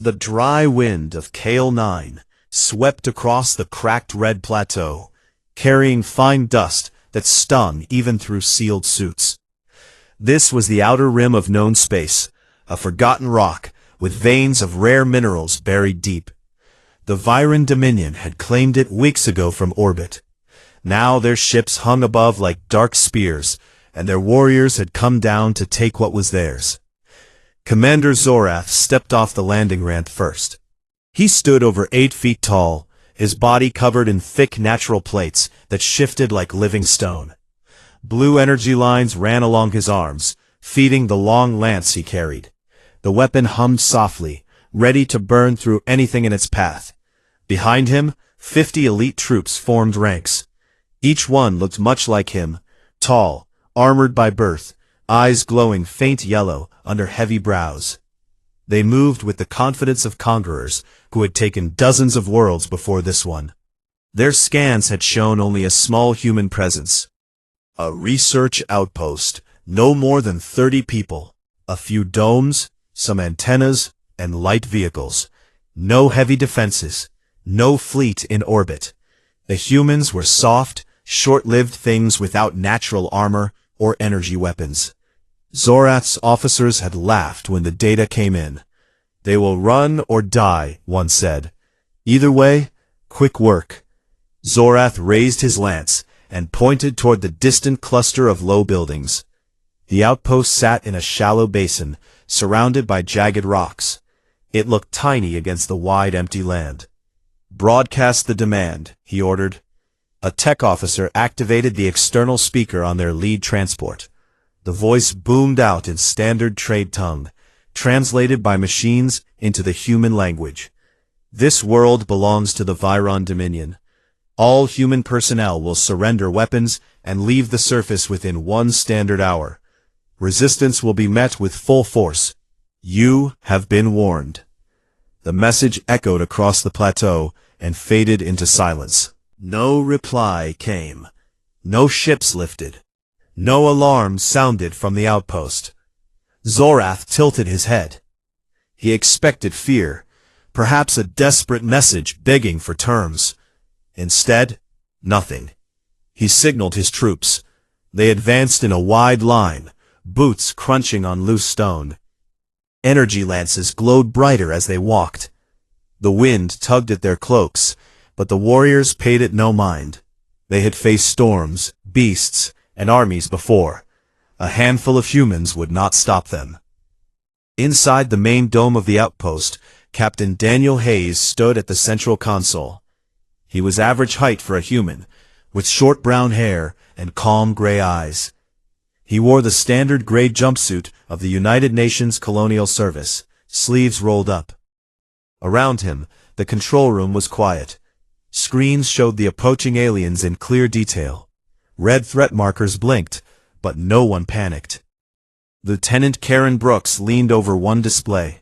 The dry wind of KL-9 swept across the cracked red plateau, carrying fine dust that stung even through sealed suits. This was the outer rim of known space, a forgotten rock with veins of rare minerals buried deep. The Viren Dominion had claimed it weeks ago from orbit. Now their ships hung above like dark spears, and their warriors had come down to take what was theirs. Commander Zorath stepped off the landing ramp first. He stood over 8 feet tall, his body covered in thick natural plates that shifted like living stone. Blue energy lines ran along his arms, feeding the long lance he carried. The weapon hummed softly, ready to burn through anything in its path. Behind him, 50 elite troops formed ranks. Each one looked much like him, tall, armored by birth, eyes glowing faint yellow under heavy brows. They moved with the confidence of conquerors who had taken dozens of worlds before this one. Their scans had shown only a small human presence. A research outpost, no more than 30 people, a few domes, some antennas, and light vehicles. No heavy defenses, no fleet in orbit. The humans were soft, short-lived things without natural armor or energy weapons. Zorath's officers had laughed when the data came in. They will run or die, one said. Either way, quick work. Zorath raised his lance and pointed toward the distant cluster of low buildings. The outpost sat in a shallow basin, surrounded by jagged rocks. It looked tiny against the wide empty land. Broadcast the demand, he ordered. A tech officer activated the external speaker on their lead transport. The voice boomed out in standard trade tongue, translated by machines into the human language. This world belongs to the Viren Dominion. All human personnel will surrender weapons and leave the surface within 1 standard hour. Resistance will be met with full force. You have been warned. The message echoed across the plateau and faded into silence. No reply came. No ships lifted. No alarm sounded from the outpost. Zorath tilted his head. He expected fear, perhaps a desperate message begging for terms. Instead, nothing. He signaled his troops. They advanced in a wide line, boots crunching on loose stone. Energy lances glowed brighter as they walked. The wind tugged at their cloaks, but the warriors paid it no mind. They had faced storms, beasts, and armies before. A handful of humans would not stop them. Inside the main dome of the outpost, Captain Daniel Hayes stood at the central console. He was average height for a human, with short brown hair and calm gray eyes. He wore the standard gray jumpsuit of the United Nations Colonial Service, sleeves rolled up. Around him, the control room was quiet. Screens showed the approaching aliens in clear detail. Red threat markers blinked, but no one panicked. Lieutenant Karen Brooks leaned over one display.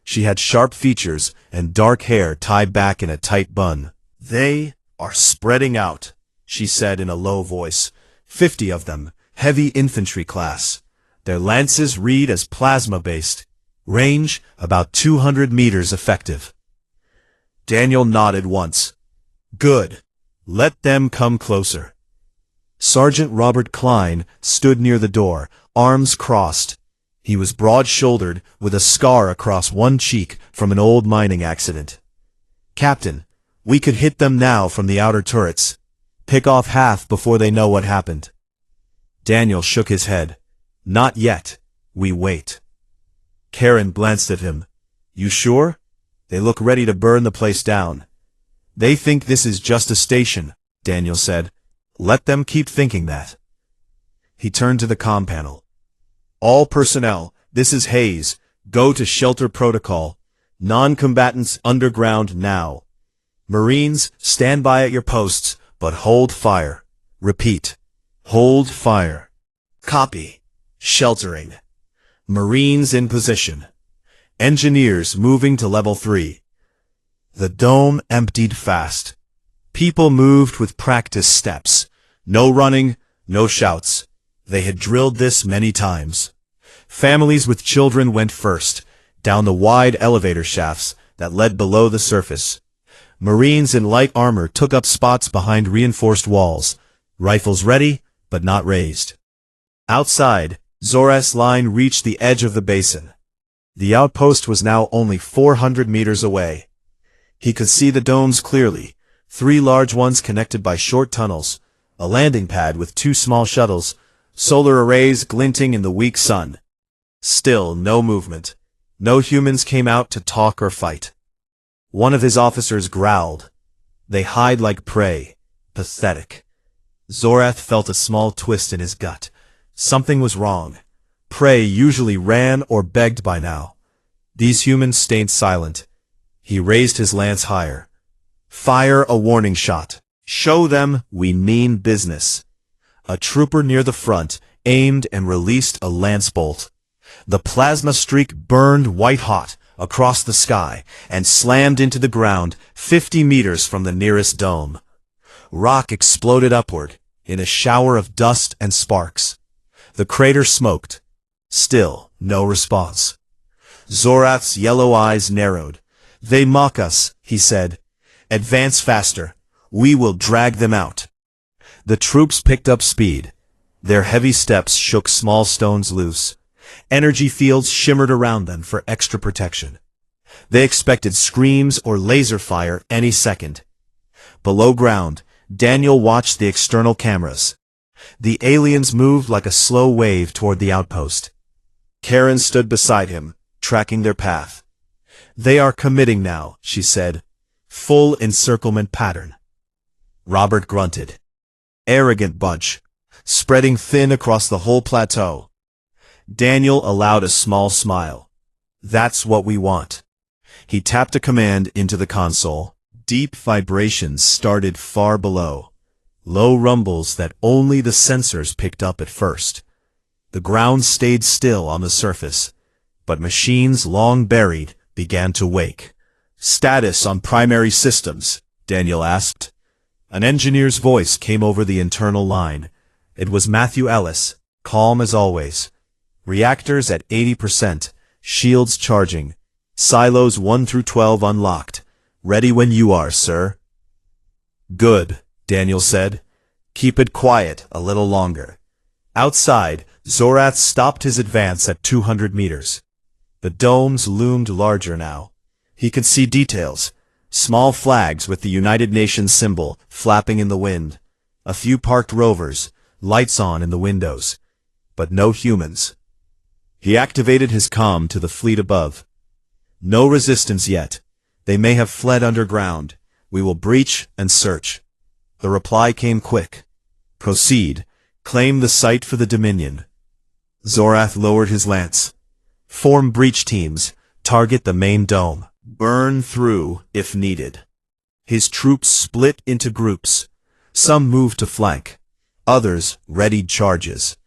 She had sharp features and dark hair tied back in a tight bun. "They are spreading out," she said in a low voice. 50 of them, heavy infantry class. Their lances read as plasma-based. Range about 200 meters effective. Daniel nodded once. "Good. Let them come closer." Sergeant Robert Klein stood near the door, arms crossed. He was broad-shouldered, with a scar across one cheek from an old mining accident. "Captain, we could hit them now from the outer turrets. Pick off half before they know what happened." Daniel shook his head. "Not yet. We wait." Karen glanced at him. "You sure? They look ready to burn the place down." "They think this is just a station," Daniel said. "Let them keep thinking that." He turned to the comm panel. "All personnel, this is Hayes. Go to shelter protocol. Non-combatants underground now. Marines, stand by at your posts, but hold fire. Repeat. Hold fire." "Copy. Sheltering. Marines in position. Engineers moving to level 3. The dome emptied fast. People moved with practice steps. No running, no shouts. They had drilled this many times. Families with children went first, down the wide elevator shafts that led below the surface. Marines in light armor took up spots behind reinforced walls, rifles ready, but not raised. Outside, Zorath's line reached the edge of the basin. The outpost was now only 400 meters away. He could see the domes clearly, 3 large ones connected by short tunnels, a landing pad with 2 small shuttles, solar arrays glinting in the weak sun. Still no movement. No humans came out to talk or fight. One of his officers growled. They hide like prey. Pathetic. Zorath felt a small twist in his gut. Something was wrong. Prey usually ran or begged by now. These humans stayed silent. He raised his lance higher. Fire a warning shot. Show them we mean business. A trooper near the front aimed and released a lance bolt. The plasma streak burned white-hot across the sky and slammed into the ground 50 meters from the nearest dome. Rock exploded upward in a shower of dust and sparks. The crater smoked. Still no response. Zorath's yellow eyes narrowed. They mock us, he said. Advance faster. We will drag them out. The troops picked up speed. Their heavy steps shook small stones loose. Energy fields shimmered around them for extra protection. They expected screams or laser fire any second. Below ground, Daniel watched the external cameras. The aliens moved like a slow wave toward the outpost. Karen stood beside him, tracking their path. They are committing now, she said. Full encirclement pattern. Robert grunted. Arrogant bunch, spreading thin across the whole plateau. Daniel allowed a small smile. That's what we want. He tapped a command into the console. Deep vibrations started far below. Low rumbles that only the sensors picked up at first. The ground stayed still on the surface, but machines long buried began to wake. Status on primary systems, Daniel asked. An engineer's voice came over the internal line. It was Matthew Ellis, calm as always. Reactors at 80%, shields charging, silos 1 through 12 unlocked. Ready when you are, sir. Good, Daniel said. Keep it quiet a little longer. Outside, Zorath stopped his advance at 200 meters. The domes loomed larger now. He could see details. Small flags with the United Nations symbol flapping in the wind. A few parked rovers, lights on in the windows. But no humans. He activated his comm to the fleet above. No resistance yet. They may have fled underground. We will breach and search. The reply came quick. Proceed. Claim the site for the Dominion. Zorath lowered his lance. Form breach teams. Target the main dome. Burn through if needed. His troops split into groups. Some moved to flank. Others readied charges.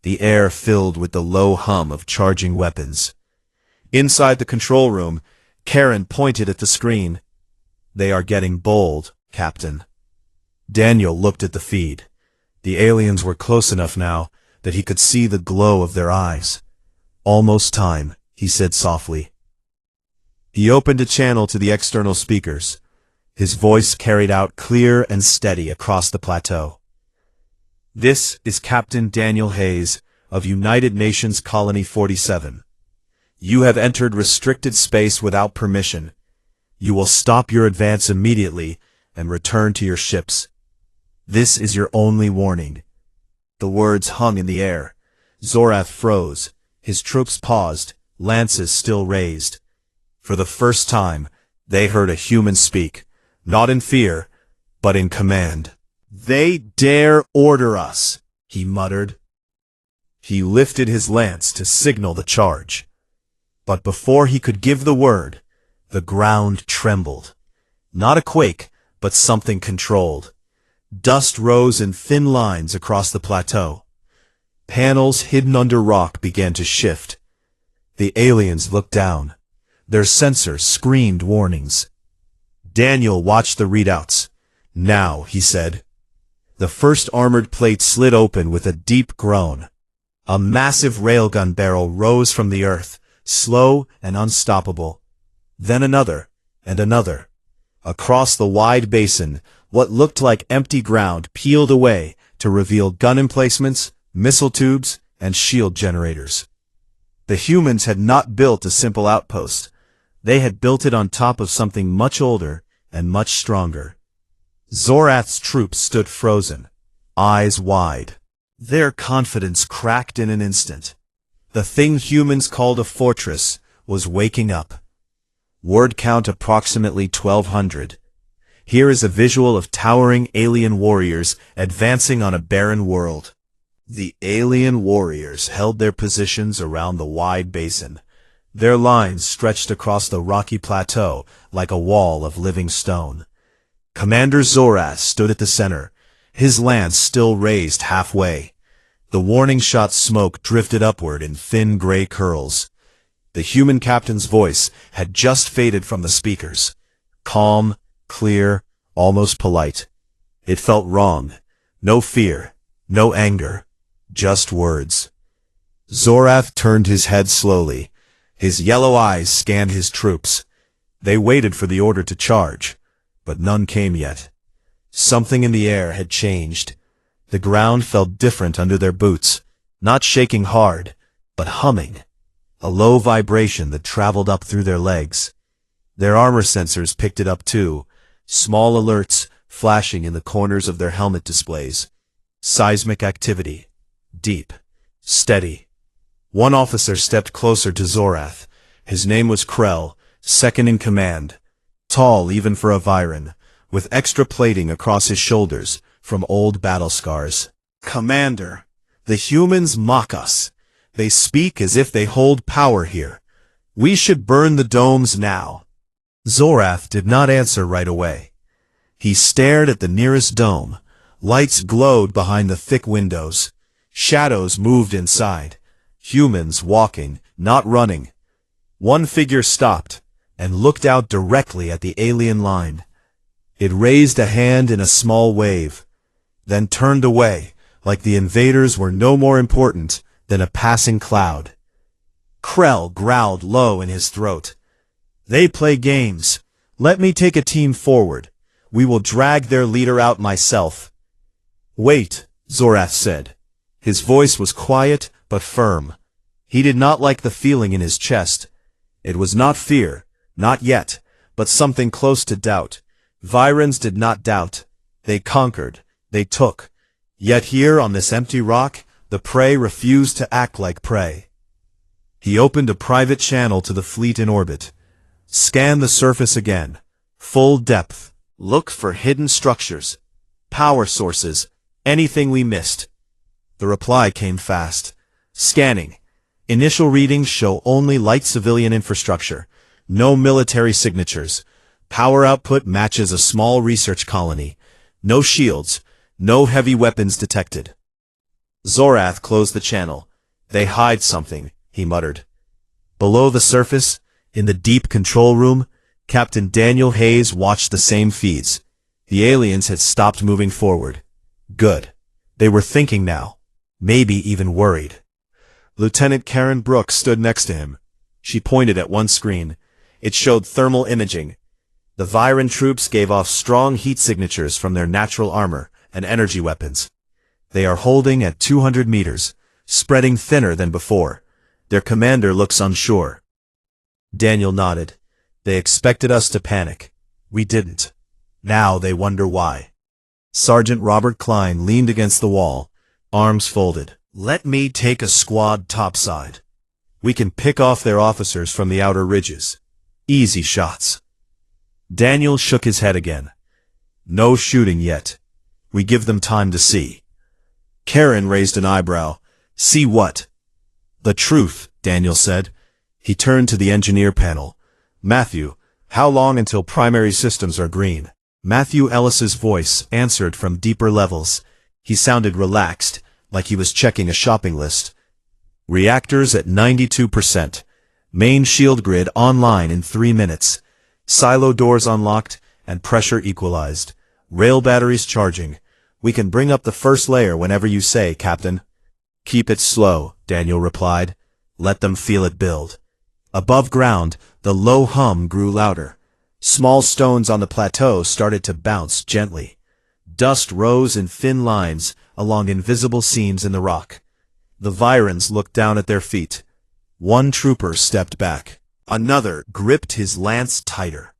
The air filled with the low hum of charging weapons. Inside the control room, Karen pointed at the screen. They are getting bold, Captain. Daniel looked at the feed. The aliens were close enough now that he could see the glow of their eyes. Almost time, he said softly. He opened a channel to the external speakers. His voice carried out clear and steady across the plateau. This is Captain Daniel Hayes of United Nations Colony 47. You have entered restricted space without permission. You will stop your advance immediately and return to your ships. This is your only warning. The words hung in the air. Zorath froze. His troops paused, lances still raised. For the first time, they heard a human speak, not in fear, but in command. They dare order us, he muttered. He lifted his lance to signal the charge. But before he could give the word, the ground trembled. Not a quake, but something controlled. Dust rose in thin lines across the plateau. Panels hidden under rock began to shift. The aliens looked down. Their sensors screamed warnings. Daniel watched the readouts. Now, he said. The first armored plate slid open with a deep groan. A massive railgun barrel rose from the earth, slow and unstoppable. Then another, and another. Across the wide basin, what looked like empty ground peeled away to reveal gun emplacements, missile tubes, and shield generators. The humans had not built a simple outpost. They had built it on top of something much older and much stronger. Zorath's troops stood frozen, eyes wide. Their confidence cracked in an instant. The thing humans called a fortress was waking up. Word count approximately 1,200. Here is a visual of towering alien warriors advancing on a barren world. The alien warriors held their positions around the wide basin. Their lines stretched across the rocky plateau like a wall of living stone. Commander Zorath stood at the center, his lance still raised halfway. The warning shot smoke drifted upward in thin gray curls. The human captain's voice had just faded from the speakers. Calm, clear, almost polite. It felt wrong. No fear, no anger, just words. Zorath turned his head slowly. His yellow eyes scanned his troops. They waited for the order to charge, but none came yet. Something in the air had changed. The ground felt different under their boots, not shaking hard, but humming. A low vibration that traveled up through their legs. Their armor sensors picked it up too, small alerts flashing in the corners of their helmet displays. Seismic activity. Deep. Steady. One officer stepped closer to Zorath. His name was Krell, second in command. Tall even for a Viren, with extra plating across his shoulders from old battle scars. Commander, the humans mock us. They speak as if they hold power here. We should burn the domes now. Zorath did not answer right away. He stared at the nearest dome. Lights glowed behind the thick windows. Shadows moved inside. Humans walking, not running. One figure stopped and looked out directly at the alien line. It raised a hand in a small wave, then turned away like the invaders were no more important than a passing cloud. Krell growled low in his throat. They play games. Let me take a team forward. We will drag their leader out myself. Wait, Zorath said. His voice was quiet but firm. He did not like the feeling in his chest. It was not fear, not yet, but something close to doubt. Virens did not doubt. They conquered. They took. Yet here on this empty rock, the prey refused to act like prey. He opened a private channel to the fleet in orbit. Scan the surface again. Full depth. Look for hidden structures. Power sources. Anything we missed. The reply came fast. Scanning. Initial readings show only light civilian infrastructure. No military signatures. Power output matches a small research colony. No shields. No heavy weapons detected. Zorath closed the channel. They hide something, he muttered. Below the surface, in the deep control room, Captain Daniel Hayes watched the same feeds. The aliens had stopped moving forward. Good. They were thinking now. Maybe even worried. Lieutenant Karen Brooks stood next to him. She pointed at one screen. It showed thermal imaging. The Viren troops gave off strong heat signatures from their natural armor and energy weapons. They are holding at 200 meters, spreading thinner than before. Their commander looks unsure. Daniel nodded. They expected us to panic. We didn't. Now they wonder why. Sergeant Robert Klein leaned against the wall, arms folded. Let me take a squad topside. We can pick off their officers from the outer ridges. Easy shots. Daniel shook his head again. No shooting yet. We give them time to see. Karen raised an eyebrow. See what? The truth, Daniel said. He turned to the engineer panel. Matthew, how long until primary systems are green? Matthew Ellis's voice answered from deeper levels. He sounded relaxed, like he was checking a shopping list. Reactors at 92%. Main shield grid online in 3 minutes. Silo doors unlocked and pressure equalized. Rail batteries charging. We can bring up the first layer whenever you say, Captain. Keep it slow, Daniel replied. Let them feel it build. Above ground, the low hum grew louder. Small stones on the plateau started to bounce gently. Dust rose in thin lines along invisible seams in the rock. The Virans looked down at their feet. One trooper stepped back. Another gripped his lance tighter.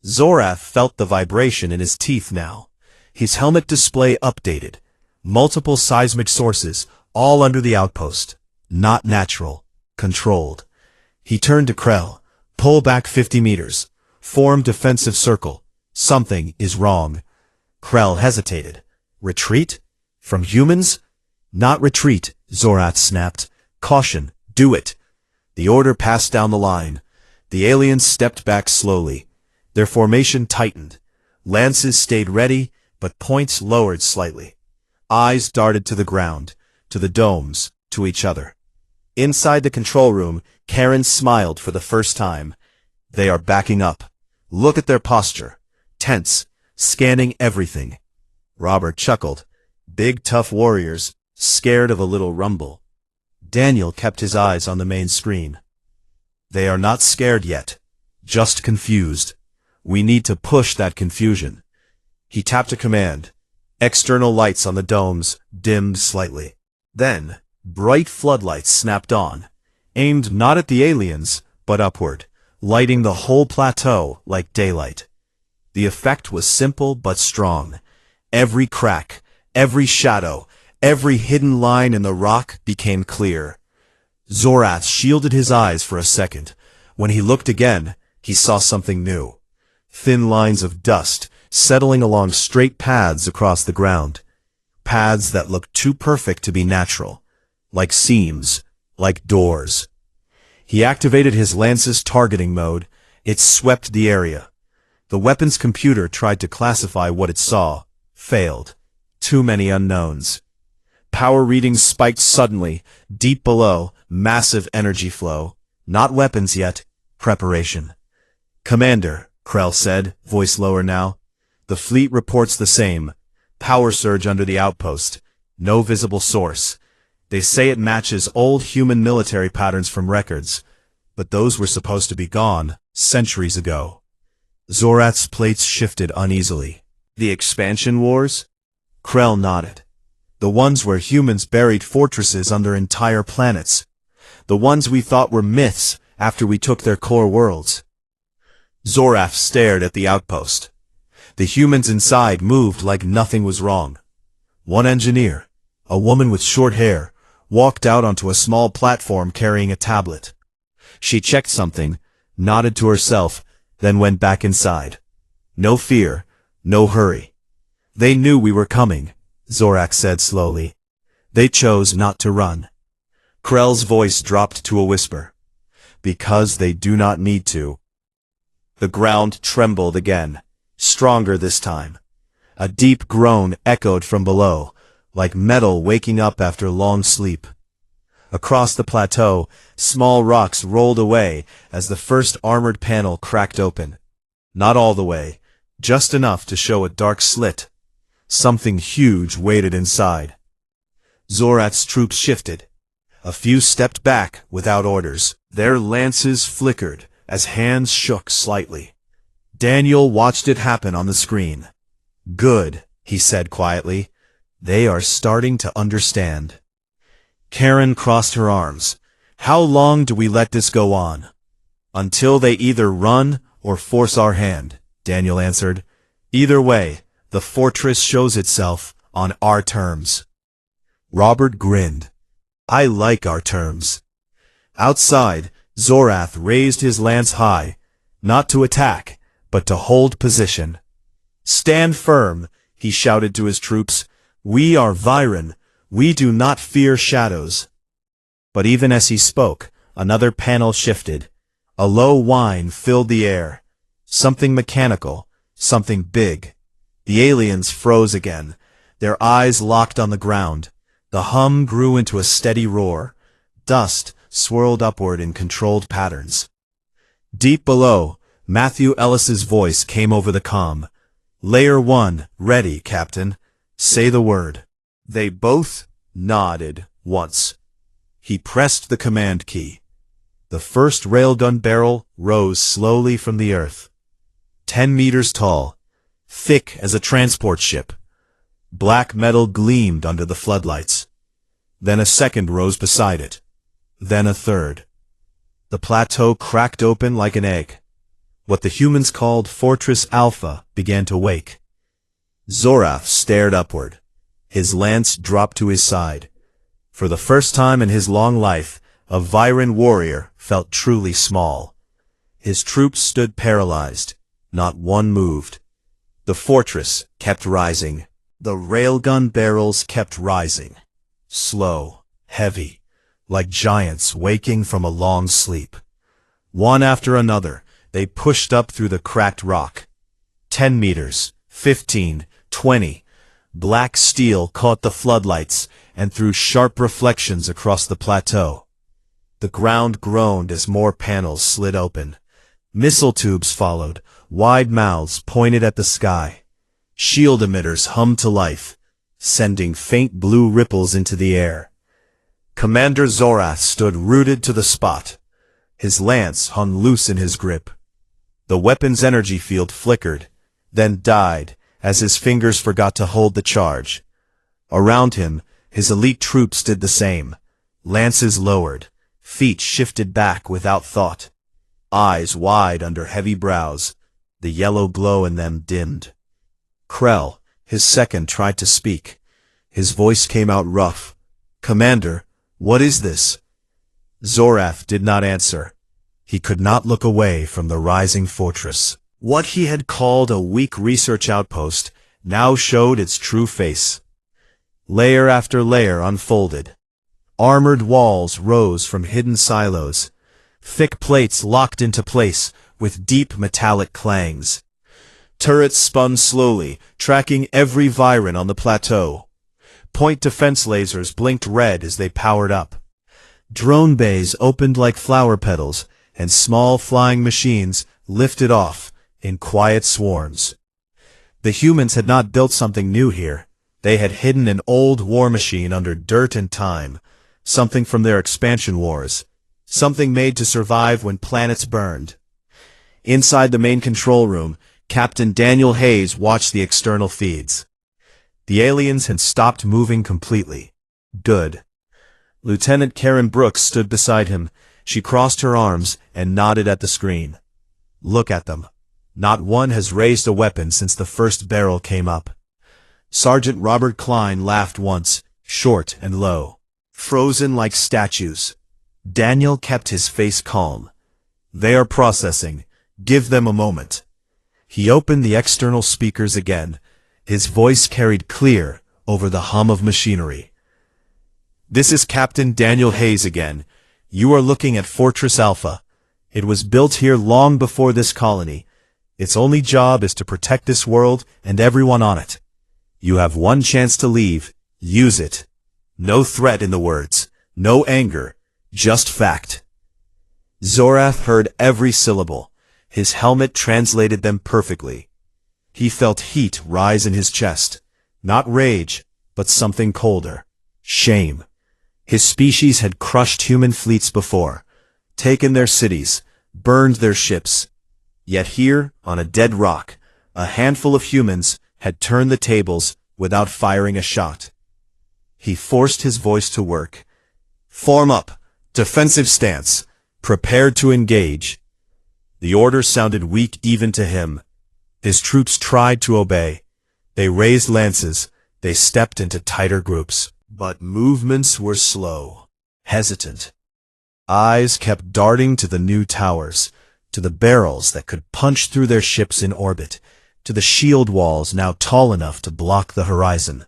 Zorath felt the vibration in his teeth now. His helmet display updated. Multiple seismic sources, all under the outpost. Not natural. Controlled. He turned to Krell. Pull back 50 meters. Form defensive circle. Something is wrong. Krell hesitated. Retreat? From humans? Not retreat, Zorath snapped. Caution, do it. The order passed down the line. The aliens stepped back slowly. Their formation tightened. Lances stayed ready, but points lowered slightly. Eyes darted to the ground, to the domes, to each other. Inside the control room, Karen smiled for the first time. They are backing up. Look at their posture. Tense, scanning everything. Robert chuckled. Big tough warriors, scared of a little rumble. Daniel kept his eyes on the main screen. They are not scared yet. Just confused. We need to push that confusion. He tapped a command. External lights on the domes dimmed slightly. Then, bright floodlights snapped on, aimed not at the aliens, but upward, lighting the whole plateau like daylight. The effect was simple but strong. Every crack, every shadow, every hidden line in the rock became clear. Zorath shielded his eyes for a second. When he looked again, he saw something new. Thin lines of dust, settling along straight paths across the ground. Paths that looked too perfect to be natural. Like seams, like doors. He activated his lance's targeting mode. It swept the area. The weapons computer tried to classify what it saw. Failed. Too many unknowns. Power readings spiked suddenly. Deep below, massive energy flow. Not weapons yet. Preparation. Commander, Krell said, voice lower now. The fleet reports the same. Power surge under the outpost. No visible source. They say it matches old human military patterns from records. But those were supposed to be gone centuries ago. Zorath's plates shifted uneasily. The expansion wars? Krell nodded. The ones where humans buried fortresses under entire planets. The ones we thought were myths after we took their core worlds. Zorath stared at the outpost. The humans inside moved like nothing was wrong. One engineer, a woman with short hair, walked out onto a small platform carrying a tablet. She checked something, nodded to herself, then went back inside. No fear, no hurry. They knew we were coming, Zorath said slowly. They chose not to run. Krell's voice dropped to a whisper. Because they do not need to. The ground trembled again, stronger this time. A deep groan echoed from below, like metal waking up after long sleep. Across the plateau, small rocks rolled away as the first armored panel cracked open. Not all the way, just enough to show a dark slit. Something huge waited inside. Zorath's troops shifted. A few stepped back without orders. Their lances flickered as hands shook slightly. Daniel watched it happen on the screen. Good, he said quietly. They are starting to understand. Karen crossed her arms. How long do we let this go on? Until they either run or force our hand, Daniel answered. Either way, the fortress shows itself on our terms. Robert grinned. I like our terms. Outside, Zorath raised his lance high, not to attack, but to hold position. Stand firm, he shouted to his troops. We are Viran. We do not fear shadows. But even as he spoke, another panel shifted. A low whine filled the air. Something mechanical, something big. The aliens froze again, their eyes locked on the ground. The hum grew into a steady roar. Dust swirled upward in controlled patterns. Deep below, Matthew Ellis's voice came over the comm. Layer 1, ready, Captain. Say the word. They both nodded once. He pressed the command key. The first railgun barrel rose slowly from the earth. 10 meters tall, thick as a transport ship. Black metal gleamed under the floodlights. Then a second rose beside it. Then a third. The plateau cracked open like an egg. What the humans called Fortress Alpha began to wake. Zorath stared upward. His lance dropped to his side. For the first time in his long life, a Viren warrior felt truly small. His troops stood paralyzed. Not one moved. The fortress kept rising. The railgun barrels kept rising. Slow, heavy, like giants waking from a long sleep. One after another, they pushed up through the cracked rock. 10 meters, 15, 20. Black steel caught the floodlights and threw sharp reflections across the plateau. The ground groaned as more panels slid open. Missile tubes followed, wide mouths pointed at the sky. Shield emitters hummed to life, sending faint blue ripples into the air. Commander Zorath stood rooted to the spot. His lance hung loose in his grip. The weapon's energy field flickered, then died as his fingers forgot to hold the charge. Around him, his elite troops did the same. Lances lowered, feet shifted back without thought. Eyes wide under heavy brows, the yellow glow in them dimmed. Krell, his second, tried to speak. His voice came out rough. "Commander, what is this?" Zorath did not answer. He could not look away from the rising fortress. What he had called a weak research outpost now showed its true face. Layer after layer unfolded. Armored walls rose from hidden silos. Thick plates locked into place with deep metallic clangs. Turrets spun slowly, tracking every Viren on the plateau. Point defense lasers blinked red as they powered up. Drone bays opened like flower petals, and small flying machines lifted off in quiet swarms. The humans had not built something new here. They had hidden an old war machine under dirt and time, something from their expansion wars, something made to survive when planets burned. Inside the main control room, Captain Daniel Hayes watched the external feeds. The aliens had stopped moving completely. Good. Lieutenant Karen Brooks stood beside him. She crossed her arms and nodded at the screen. "Look at them. Not one has raised a weapon since the first barrel came up." Sergeant Robert Klein laughed once, short and low. Frozen like statues. Daniel kept his face calm. "They are processing. Give them a moment." He opened the external speakers again. His voice carried clear over the hum of machinery. "This is Captain Daniel Hayes again. You are looking at Fortress Alpha. It was built here long before this colony. Its only job is to protect this world and everyone on it. You have one chance to leave. Use it. No threat in the words. No anger. Just fact." Zorath heard every syllable. His helmet translated them perfectly. He felt heat rise in his chest. Not rage, but something colder. Shame. His species had crushed human fleets before, taken their cities, burned their ships. Yet here, on a dead rock, a handful of humans had turned the tables without firing a shot. He forced his voice to work. "Form up. Defensive stance. Prepared to engage." The order sounded weak even to him. His troops tried to obey. They raised lances. They stepped into tighter groups. But movements were slow, hesitant. Eyes kept darting to the new towers, to the barrels that could punch through their ships in orbit, to the shield walls now tall enough to block the horizon.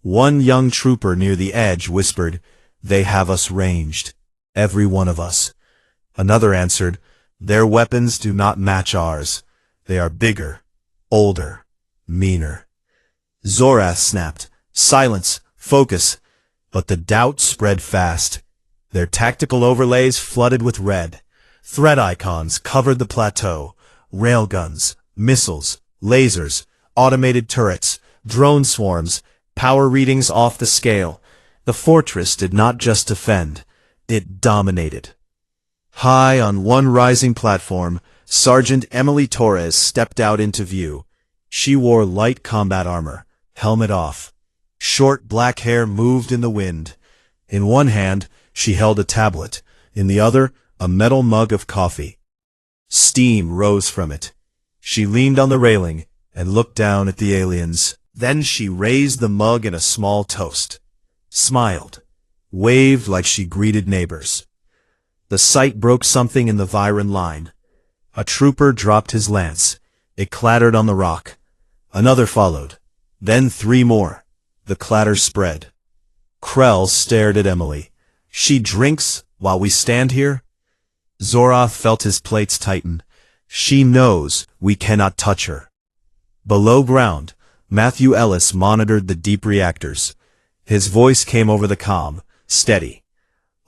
One young trooper near the edge whispered, "They have us ranged. Every one of us." Another answered, "Their weapons do not match ours. They are bigger, older, meaner." Zorath snapped, "Silence, focus." But the doubt spread fast. Their tactical overlays flooded with red. Threat icons covered the plateau. Railguns, missiles, lasers, automated turrets, drone swarms, power readings off the scale. The fortress did not just defend, it dominated. High on one rising platform, Sergeant Emily Torres stepped out into view. She wore light combat armor, helmet off. Short black hair moved in the wind. In one hand, she held a tablet. In the other, a metal mug of coffee. Steam rose from it. She leaned on the railing and looked down at the aliens. Then she raised the mug in a small toast. Smiled. Waved like she greeted neighbors. The sight broke something in the Viren line. A trooper dropped his lance. It clattered on the rock. Another followed. Then 3 more. The clatter spread. Krell stared at Emily. She drinks while we stand here? Zorath felt his plates tighten. She knows we cannot touch her. Below ground, Matthew Ellis monitored the deep reactors. His voice came over the comm, steady.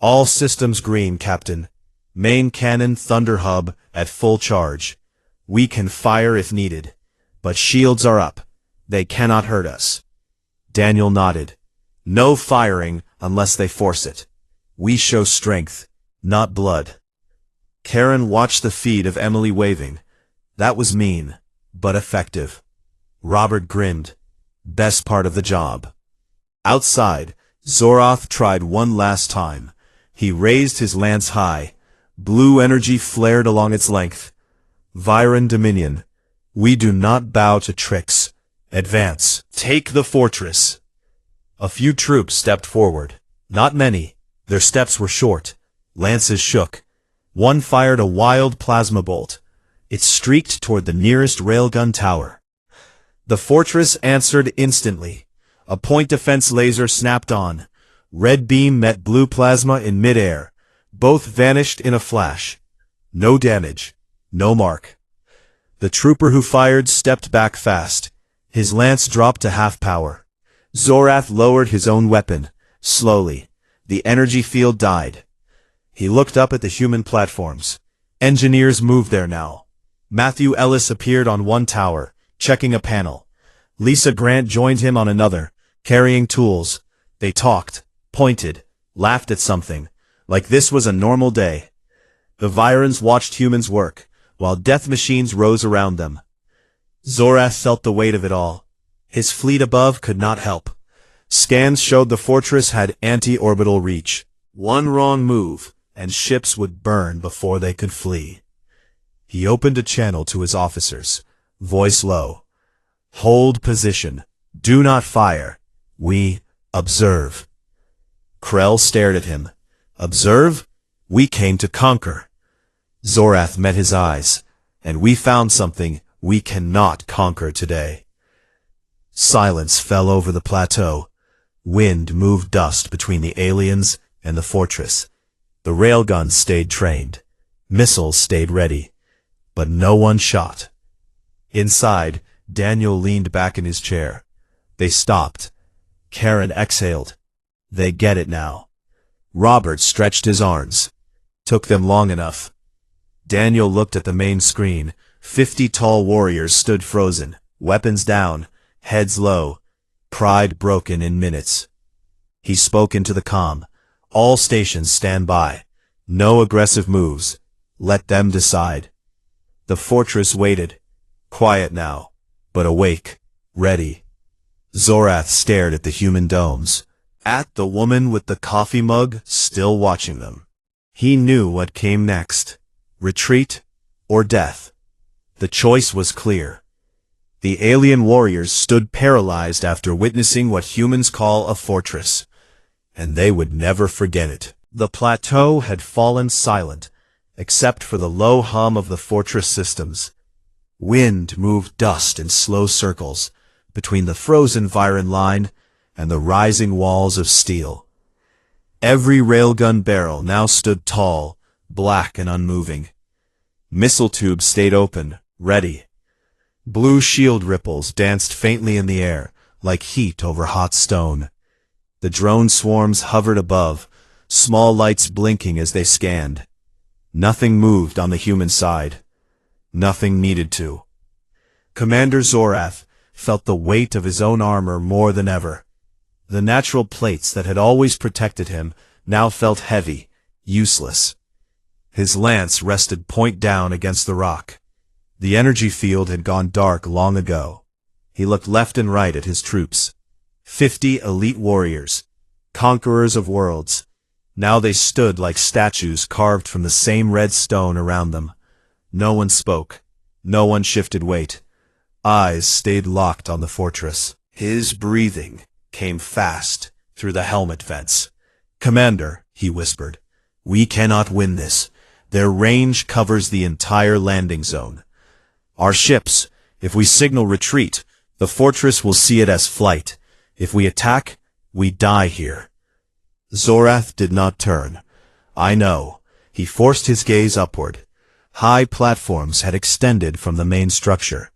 All systems green, Captain. Main cannon Thunder Hub at full charge. We can fire if needed. But shields are up. They cannot hurt us. Daniel nodded. No firing unless they force it. We show strength, not blood. Karen watched the feed of Emily waving. That was mean, but effective. Robert grinned. Best part of the job. Outside, Zorath tried one last time. He raised his lance high. Blue energy flared along its length. Viren Dominion. We do not bow to tricks. Advance. Take the fortress. A few troops stepped forward. Not many. Their steps were short. Lances shook. One fired a wild plasma bolt. It streaked toward the nearest railgun tower. The fortress answered instantly. A point defense laser snapped on. Red beam met blue plasma in midair. Both vanished in a flash. No damage. No mark. The trooper who fired stepped back fast. His lance dropped to half power. Zorath lowered his own weapon. Slowly. The energy field died. He looked up at the human platforms. Engineers moved there now. Matthew Ellis appeared on one tower, checking a panel. Lisa Grant joined him on another, carrying tools. They talked, pointed, laughed at something, like this was a normal day. The Virens watched humans work, while death machines rose around them. Zorath felt the weight of it all. His fleet above could not help. Scans showed the fortress had anti-orbital reach. One wrong move, and ships would burn before they could flee. He opened a channel to his officers, voice low. Hold position. Do not fire. We observe. Krell stared at him. Observe? We came to conquer. Zorath met his eyes, and we found something we cannot conquer today. Silence fell over the plateau. Wind moved dust between the aliens and the fortress. The railguns stayed trained. Missiles stayed ready. But no one shot. Inside, Daniel leaned back in his chair. They stopped. Karen exhaled. They get it now. Robert stretched his arms. Took them long enough. Daniel looked at the main screen. 50 tall warriors stood frozen, weapons down, heads low, pride broken in minutes. He spoke into the comm. All stations stand by. No aggressive moves. Let them decide. The fortress waited. Quiet now, but awake, ready. Zorath stared at the human domes. At the woman with the coffee mug, still watching them. He knew what came next. Retreat or death. The choice was clear. The alien warriors stood paralyzed after witnessing what humans call a fortress. And they would never forget it. The plateau had fallen silent, except for the low hum of the fortress systems. Wind moved dust in slow circles between the frozen Viren line and the rising walls of steel. Every railgun barrel now stood tall, black and unmoving. Missile tubes stayed open, ready. Blue shield ripples danced faintly in the air, like heat over hot stone. The drone swarms hovered above, small lights blinking as they scanned. Nothing moved on the human side. Nothing needed to. Commander Zorath felt the weight of his own armor more than ever. The natural plates that had always protected him now felt heavy, useless. His lance rested point down against the rock. The energy field had gone dark long ago. He looked left and right at his troops. 50 elite warriors, conquerors of worlds. Now they stood like statues carved from the same red stone around them. No one spoke. No one shifted weight. Eyes stayed locked on the fortress. His breathing came fast through the helmet vents. "Commander," he whispered, "we cannot win this. Their range covers the entire landing zone. Our ships, if we signal retreat, the fortress will see it as flight. If we attack, we die here." Zorath did not turn. "I know." He forced his gaze upward. High platforms had extended from the main structure.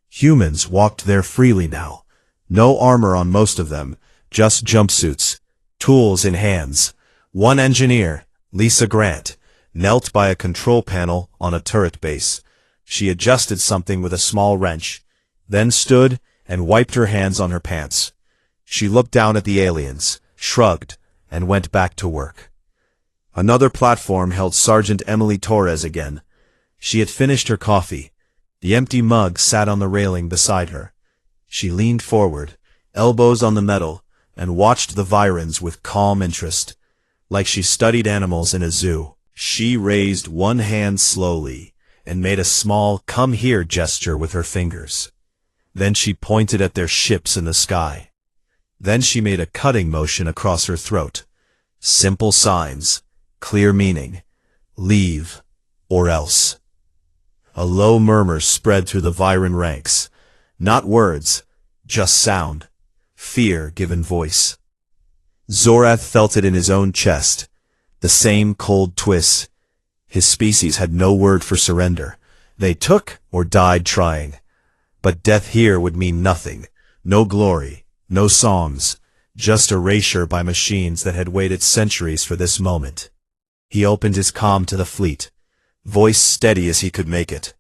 Humans walked there freely now. No armor on most of them, just jumpsuits, tools in hands. One engineer, Lisa Grant, knelt by a control panel on a turret base. She adjusted something with a small wrench, then stood and wiped her hands on her pants. She looked down at the aliens, shrugged, and went back to work. Another platform held Sergeant Emily Torres again. She had finished her coffee. The empty mug sat on the railing beside her. She leaned forward, elbows on the metal, and watched the Virans with calm interest, like she studied animals in a zoo. She raised one hand slowly and made a small "come here" gesture with her fingers. Then she pointed at their ships in the sky. Then she made a cutting motion across her throat. Simple signs, clear meaning. Leave, or else. A low murmur spread through the Viran ranks. Not words, just sound. Fear given voice. Zorath felt it in his own chest. The same cold twist. His species had no word for surrender. They took or died trying. But death here would mean nothing. No glory, no songs, just erasure by machines that had waited centuries for this moment. He opened his comm to the fleet, voice steady as he could make it.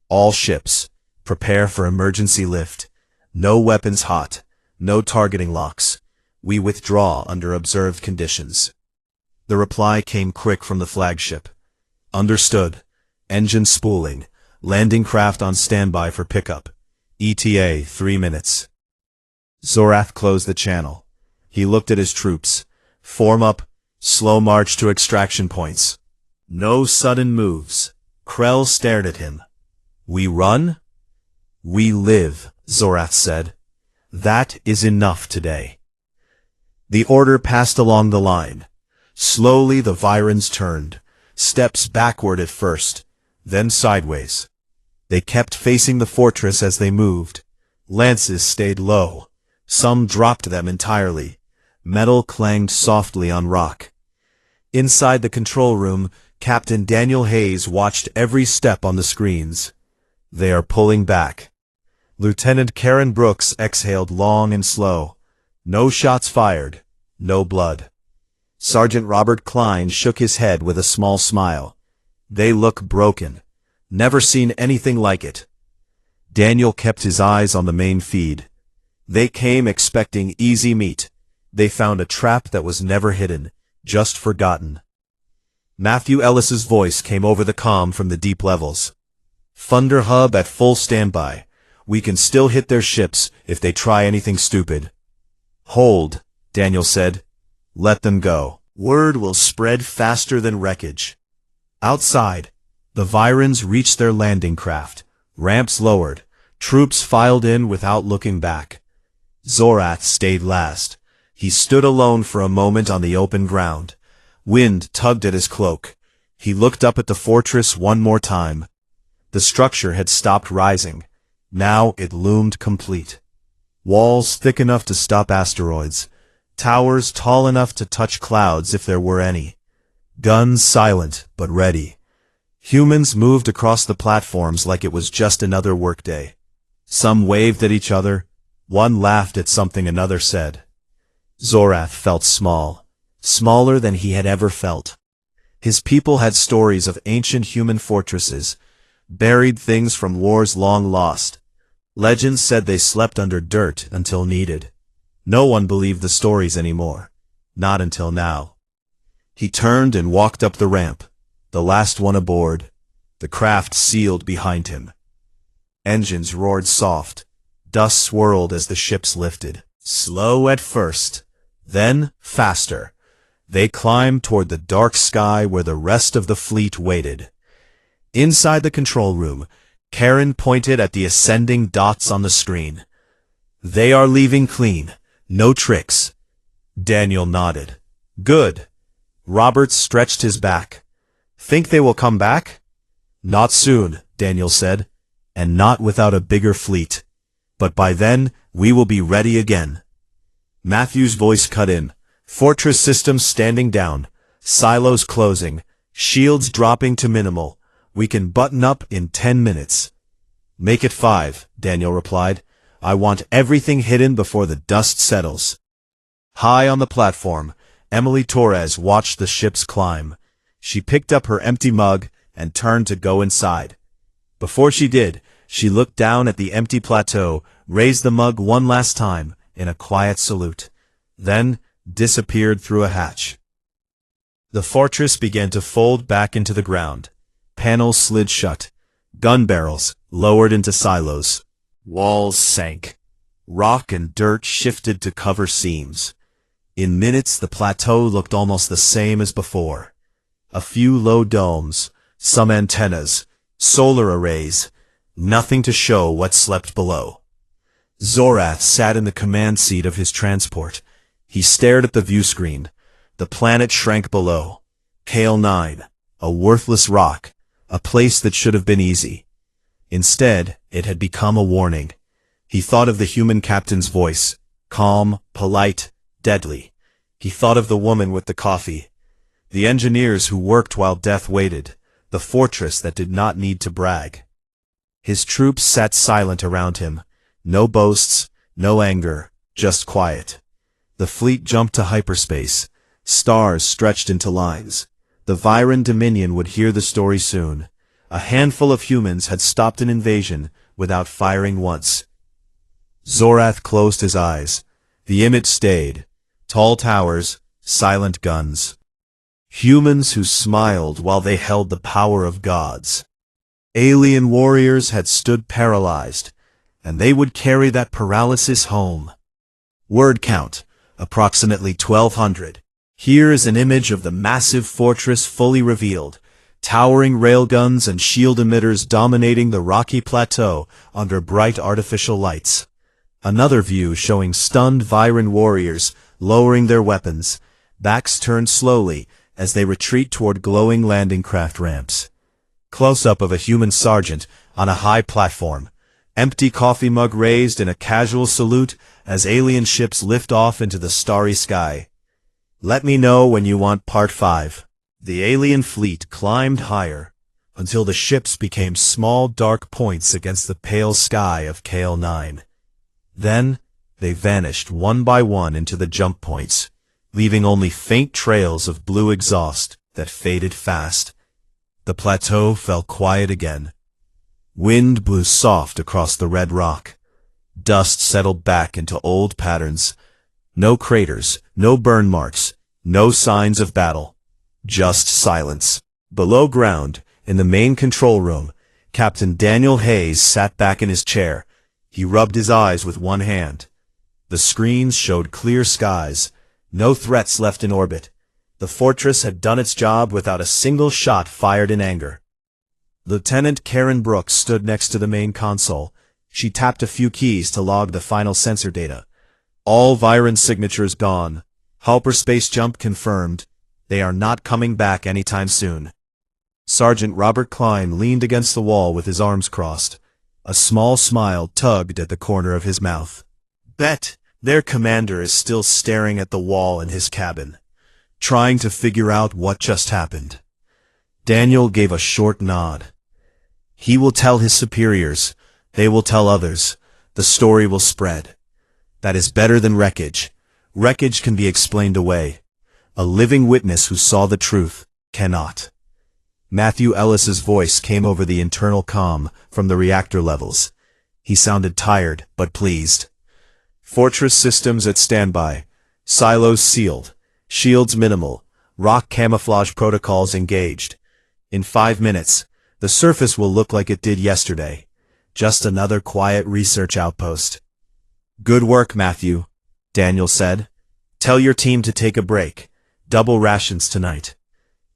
"All ships, prepare for emergency lift. No weapons hot, no targeting locks. We withdraw under observed conditions." The reply came quick from the flagship. "Understood. Engine spooling. Landing craft on standby for pickup. ETA 3 minutes." Zorath closed the channel. He looked at his troops. Form up, slow march to extraction points. No sudden moves. Krell stared at him. "We run? We live," Zorath said. "That is enough today." The order passed along the line. Slowly the Virans turned, steps backward at first, then sideways. They kept facing the fortress as they moved. Lances stayed low. Some dropped them entirely. Metal clanged softly on rock. Inside the control room, Captain Daniel Hayes watched every step on the screens. "They are pulling back." Lieutenant Karen Brooks exhaled long and slow. No shots fired. No blood. Sergeant Robert Klein shook his head with a small smile. "They look broken. Never seen anything like it." Daniel kept his eyes on the main feed. They came expecting easy meat. They found a trap that was never hidden, just forgotten. Matthew Ellis's voice came over the comm from the deep levels. "Thunder Hub at full standby. We can still hit their ships if they try anything stupid." "Hold," Daniel said. "Let them go. Word will spread faster than wreckage." Outside, the Virans reached their landing craft. Ramps lowered. Troops filed in without looking back. Zorath stayed last. He stood alone for a moment on the open ground. Wind tugged at his cloak. He looked up at the fortress one more time. The structure had stopped rising. Now it loomed complete. Walls thick enough to stop asteroids. Towers tall enough to touch clouds if there were any. Guns silent but ready. Humans moved across the platforms like it was just another workday. Some waved at each other. One laughed at something another said. Zorath felt small. Smaller than he had ever felt. His people had stories of ancient human fortresses, buried things from wars long lost. Legends said they slept under dirt until needed. No one believed the stories anymore. Not until now. He turned and walked up the ramp. the last one aboard. The craft sealed behind him. Engines roared soft. Dust swirled as the ships lifted. Slow at first, then faster. They climbed toward the dark sky where the rest of the fleet waited. Inside the control room, Karen pointed at the ascending dots on the screen. They are leaving clean. No tricks. Daniel nodded. Good. Robert stretched his back. Think they will come back? Not soon, Daniel said, and not without a bigger fleet. But by then, we will be ready again. Matthew's voice cut in. Fortress systems standing down. Silos closing. Shields dropping to minimal. We can button up in 10 minutes. Make it 5, Daniel replied. I want everything hidden before the dust settles. High on the platform, Emily Torres watched the ships climb. She picked up her empty mug and turned to go inside. Before she did, she looked down at the empty plateau, raised the mug one last time in a quiet salute, then disappeared through a hatch. The fortress began to fold back into the ground. Panels slid shut. Gun barrels lowered into silos. Walls sank. Rock and dirt shifted to cover seams. In minutes, the plateau looked almost the same as before. A few low domes, some antennas, solar arrays, nothing to show what slept below. Zorath sat in the command seat of his transport. He stared at the view screen. The planet shrank below. Kale 9, a worthless rock, a place that should have been easy. Instead, it had become a warning. He thought of the human captain's voice, calm, polite, deadly. He thought of the woman with the coffee, the engineers who worked while death waited, the fortress that did not need to brag. His troops sat silent around him. No boasts, no anger, just quiet. The fleet jumped to hyperspace. Stars stretched into lines. The Viren Dominion would hear the story soon. A handful of humans had stopped an invasion without firing once. Zorath closed his eyes. The image stayed. Tall towers, silent guns. Humans who smiled while they held the power of gods. Alien warriors had stood paralyzed, and they would carry that paralysis home. Word count, approximately 1,200. Here is an image of the massive fortress fully revealed. Towering railguns and shield emitters dominating the rocky plateau under bright artificial lights. Another view showing stunned Viren warriors lowering their weapons, backs turned slowly as they retreat toward glowing landing craft ramps. Close-up of a human sergeant on a high platform, empty coffee mug raised in a casual salute as alien ships lift off into the starry sky. Let me know when you want part 5. The alien fleet climbed higher, until the ships became small dark points against the pale sky of Kale 9. Then, they vanished one by one into the jump points, leaving only faint trails of blue exhaust that faded fast. The plateau fell quiet again. Wind blew soft across the red rock. Dust settled back into old patterns. No craters, no burn marks, no signs of battle. Just silence. Below ground, in the main control room, Captain Daniel Hayes sat back in his chair. He rubbed his eyes with one hand. The screens showed clear skies, no threats left in orbit. The fortress had done its job without a single shot fired in anger. Lieutenant Karen Brooks stood next to the main console. She tapped a few keys to log the final sensor data. All Viren signatures gone. Hyperspace jump confirmed. They are not coming back anytime soon. Sergeant Robert Klein leaned against the wall with his arms crossed. A small smile tugged at the corner of his mouth. Bet their commander is still staring at the wall in his cabin, trying to figure out what just happened. Daniel gave a short nod. He will tell his superiors. They will tell others. The story will spread. That is better than wreckage. Wreckage can be explained away. A living witness who saw the truth cannot. Matthew Ellis's voice came over the internal comm from the reactor levels. He sounded tired, but pleased. Fortress systems at standby. Silos sealed. Shields minimal. Rock camouflage protocols engaged. In 5 minutes, the surface will look like it did yesterday. Just another quiet research outpost. Good work, Matthew, Daniel said. Tell your team to take a break. Double rations tonight.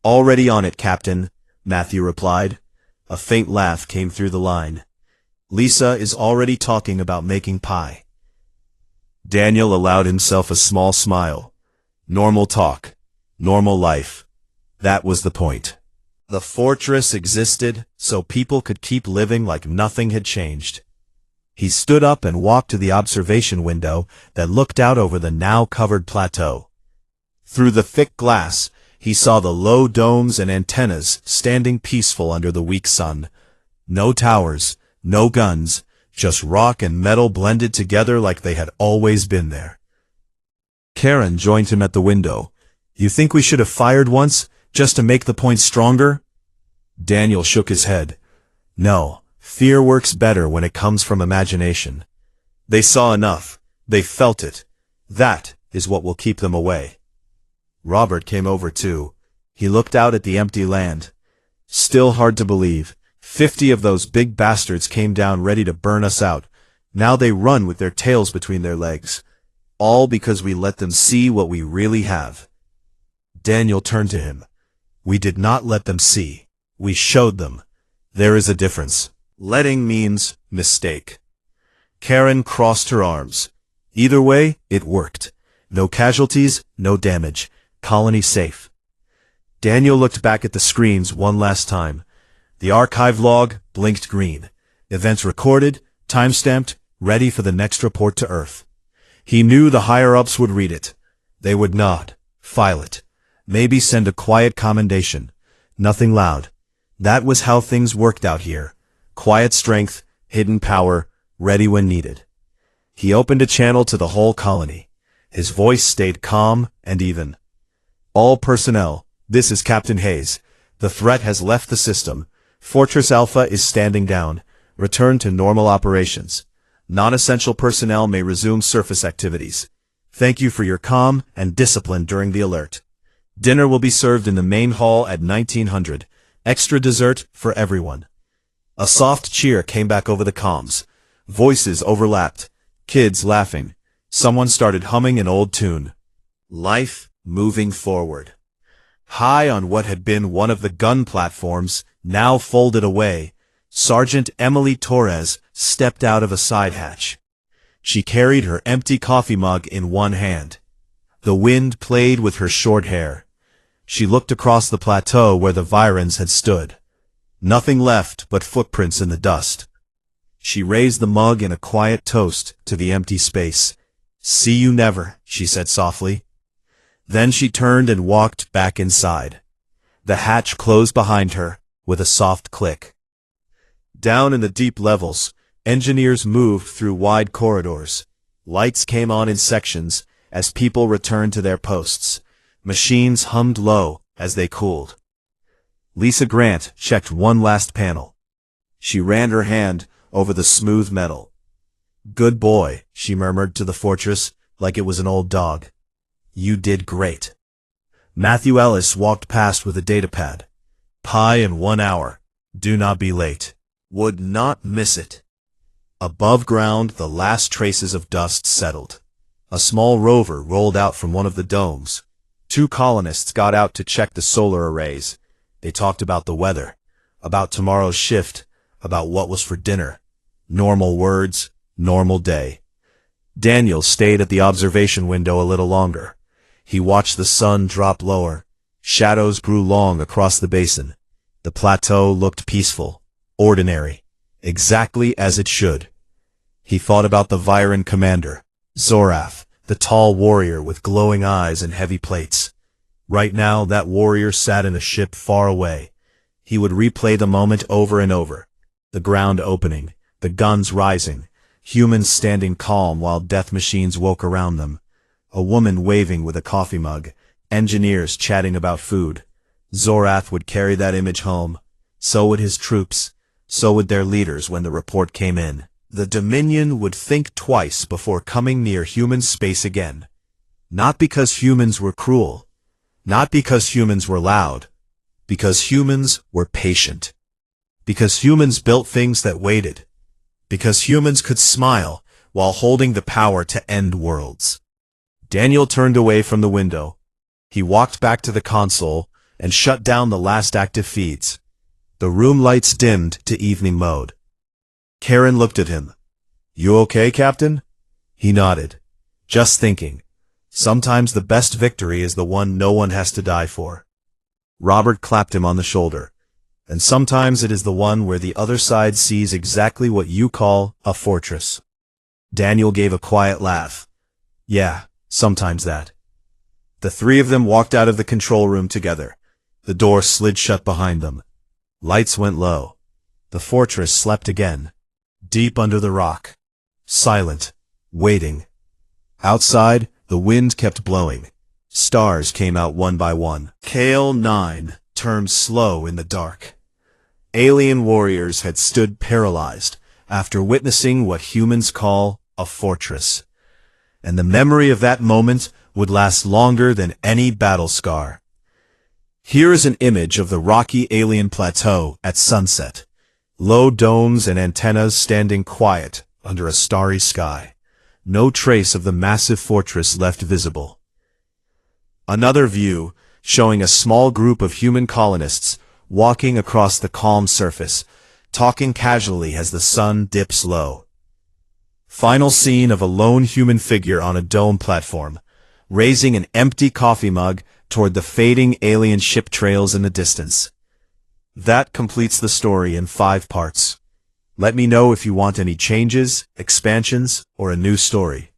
Already on it, Captain, Matthew replied. A faint laugh came through the line. Lisa is already talking about making pie. Daniel allowed himself a small smile. Normal talk. Normal life. That was the point. The fortress existed so people could keep living like nothing had changed. He stood up and walked to the observation window that looked out over the now covered plateau. Through the thick glass, he saw the low domes and antennas standing peaceful under the weak sun. No towers, no guns, just rock and metal blended together like they had always been there. Karen joined him at the window. You think we should have fired once, just to make the point stronger? Daniel shook his head. No, fear works better when it comes from imagination. They saw enough. They felt it. That is what will keep them away. Robert came over too. He looked out at the empty land. Still hard to believe. 50 of those big bastards came down ready to burn us out. Now they run with their tails between their legs. All because we let them see what we really have. Daniel turned to him. We did not let them see. We showed them. There is a difference. Letting means mistake. Karen crossed her arms. Either way, it worked. No casualties, no damage. Colony safe. Daniel looked back at the screens one last time. The archive log blinked green. Events recorded, timestamped, ready for the next report to Earth. He knew the higher-ups would read it. They would nod, file it, maybe send a quiet commendation. Nothing loud. That was how things worked out here. Quiet strength, hidden power, ready when needed. He opened a channel to the whole colony. His voice stayed calm and even. All personnel, this is Captain Hayes. The threat has left the system. Fortress Alpha is standing down. Return to normal operations. Non-essential personnel may resume surface activities. Thank you for your calm and discipline during the alert. Dinner will be served in the main hall at 1900. Extra dessert for everyone. A soft cheer came back over the comms. Voices overlapped. Kids laughing. Someone started humming an old tune. Life moving forward. High on what had been one of the gun platforms, now folded away, Sergeant Emily Torres stepped out of a side hatch. She carried her empty coffee mug in one hand. The wind played with her short hair. She looked across the plateau where the Virans had stood. Nothing left but footprints in the dust. She raised the mug in a quiet toast to the empty space. See you never, she said softly. Then she turned and walked back inside. The hatch closed behind her with a soft click. Down in the deep levels, engineers moved through wide corridors. Lights came on in sections as people returned to their posts. Machines hummed low as they cooled. Lisa Grant checked one last panel. She ran her hand over the smooth metal. Good boy, she murmured to the fortress like it was an old dog. You did great. Matthew Ellis walked past with a datapad. Pie in 1 hour. Do not be late. Would not miss it. Above ground, the last traces of dust settled. A small rover rolled out from one of the domes. 2 colonists got out to check the solar arrays. They talked about the weather, about tomorrow's shift, about what was for dinner. Normal words, normal day. Daniel stayed at the observation window a little longer. He watched the sun drop lower. Shadows grew long across the basin. The plateau looked peaceful, ordinary, exactly as it should. He thought about the Viran commander, Zorath, the tall warrior with glowing eyes and heavy plates. Right now, that warrior sat in a ship far away. He would replay the moment over and over. The ground opening, the guns rising, humans standing calm while death machines woke around them. A woman waving with a coffee mug, engineers chatting about food. Zorath would carry that image home. So would his troops. So would their leaders when the report came in. The Dominion would think twice before coming near human space again. Not because humans were cruel. Not because humans were loud. Because humans were patient. Because humans built things that waited. Because humans could smile while holding the power to end worlds. Daniel turned away from the window. He walked back to the console and shut down the last active feeds. The room lights dimmed to evening mode. Karen looked at him. "You okay, Captain?" He nodded. "Just thinking. Sometimes the best victory is the one no one has to die for." Robert clapped him on the shoulder. "And sometimes it is the one where the other side sees exactly what you call a fortress." Daniel gave a quiet laugh. "Yeah, sometimes that." The three of them walked out of the control room together. The door slid shut behind them. Lights went low. The fortress slept again. Deep under the rock. Silent. Waiting. Outside, the wind kept blowing. Stars came out one by one. Kale 9 turned slow in the dark. Alien warriors had stood paralyzed after witnessing what humans call a fortress. And the memory of that moment would last longer than any battle scar. Here is an image of the rocky alien plateau at sunset. Low domes and antennas standing quiet under a starry sky. No trace of the massive fortress left visible. Another view, showing a small group of human colonists walking across the calm surface, talking casually as the sun dips low. Final scene of a lone human figure on a dome platform, raising an empty coffee mug toward the fading alien ship trails in the distance. That completes the story in 5 parts. Let me know if you want any changes, expansions, or a new story.